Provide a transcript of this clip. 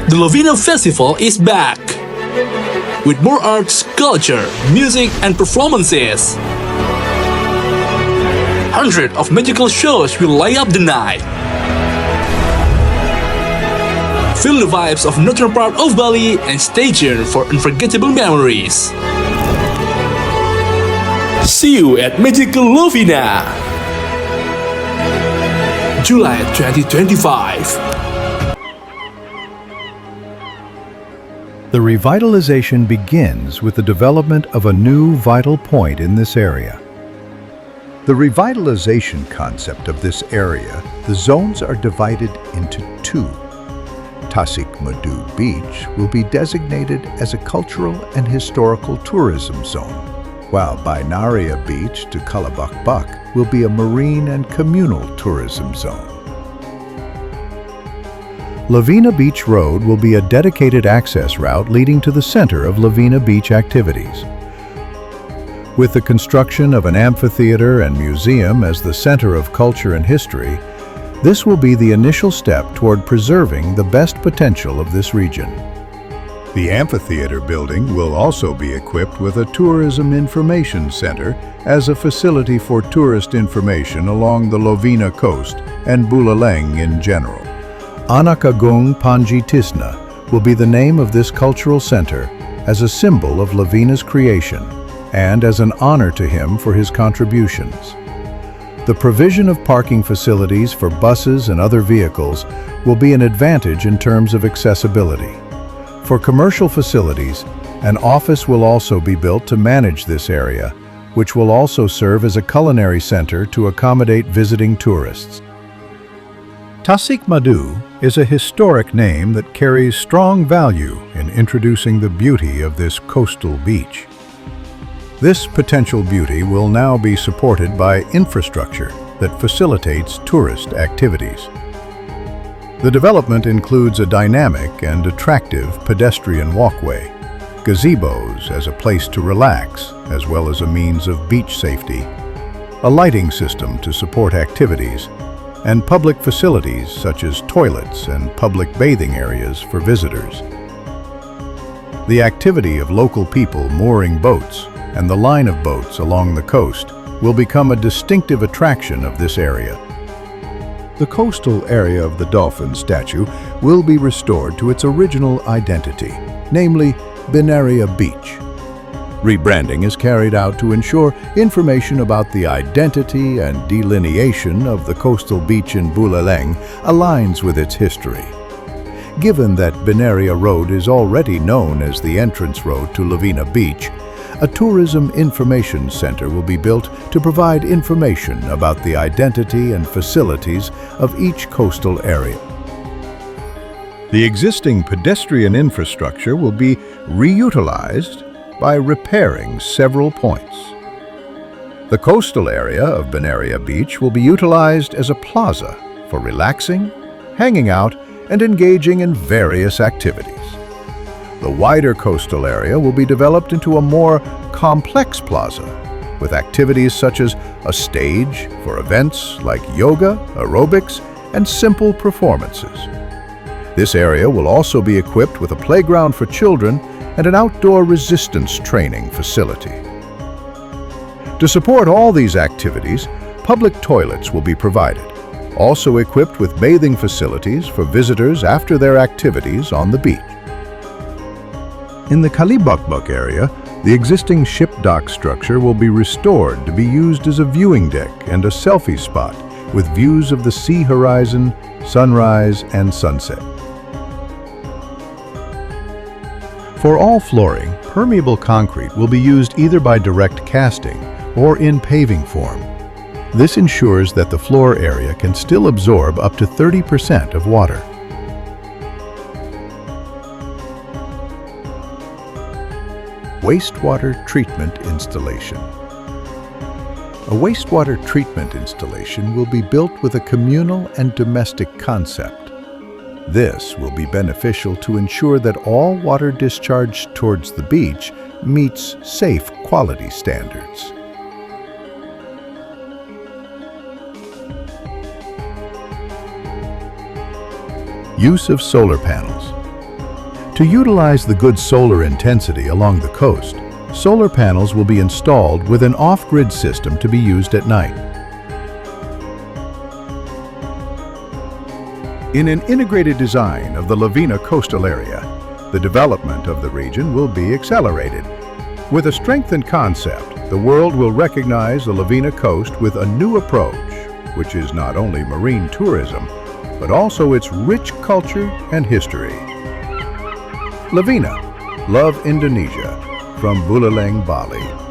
The Lovina Festival is back! With more arts, culture, music, and performances. Hundreds of magical shows will light up the night. Feel the vibes of northern part of Bali and stay tuned for unforgettable memories. See you at Magical Lovina, July 2025. The revitalization begins with the development of a new vital point in this area. The revitalization concept of this area, the zones are divided into two. Temoekoes Beach will be designated as a cultural and historical tourism zone, while Buleleng Beach to Kalabakbak will be a marine and communal tourism zone. Lovina Beach Road will be a dedicated access route leading to the center of Lovina Beach activities. With the construction of an amphitheater and museum as the center of culture and history, this will be the initial step toward preserving the best potential of this region. The amphitheater building will also be equipped with a tourism information center as a facility for tourist information along the Lovina coast and Buleleng in general. Anak Agung Panji Tisna will be the name of this cultural center as a symbol of Lovina's creation and as an honor to him for his contributions. The provision of parking facilities for buses and other vehicles will be an advantage in terms of accessibility. For commercial facilities, an office will also be built to manage this area, which will also serve as a culinary center to accommodate visiting tourists. Temoekoes is a historic name that carries strong value in introducing the beauty of this coastal beach. This potential beauty will now be supported by infrastructure that facilitates tourist activities. The development includes a dynamic and attractive pedestrian walkway, gazebos as a place to relax, as well as a means of beach safety, a lighting system to support activities, and public facilities such as toilets and public bathing areas for visitors. The activity of local people mooring boats and the line of boats along the coast will become a distinctive attraction of this area. The coastal area of the dolphin statue will be restored to its original identity, namely Buleleng Beach. Rebranding is carried out to ensure information about the identity and delineation of the coastal beach in Buleleng aligns with its history. Given that Buleleng Road is already known as the entrance road to Lovina Beach, a tourism information center will be built to provide information about the identity and facilities of each coastal area. The existing pedestrian infrastructure will be reutilized by repairing several points. The coastal area of Buleleng Beach will be utilized as a plaza for relaxing, hanging out, and engaging in various activities. The wider coastal area will be developed into a more complex plaza with activities such as a stage for events like yoga, aerobics, and simple performances. This area will also be equipped with a playground for children and an outdoor resistance training facility. To support all these activities, public toilets will be provided, also equipped with bathing facilities for visitors after their activities on the beach. In the Kalabakbak area, the existing ship dock structure will be restored to be used as a viewing deck and a selfie spot with views of the sea horizon, sunrise, and sunset. For all flooring, permeable concrete will be used either by direct casting or in paving form. This ensures that the floor area can still absorb up to 30% of water. Wastewater treatment installation. A wastewater treatment installation will be built with a communal and domestic concept. This will be beneficial to ensure that all water discharged towards the beach meets safe quality standards. Use of solar panels. To utilize the good solar intensity along the coast, solar panels will be installed with an off-grid system to be used at night. In an integrated design of the Lovina coastal area, the development of the region will be accelerated. With a strengthened concept, the world will recognize the Lovina coast with a new approach, which is not only marine tourism, but also its rich culture and history. Lavina, love Indonesia, from Buleleng, Bali.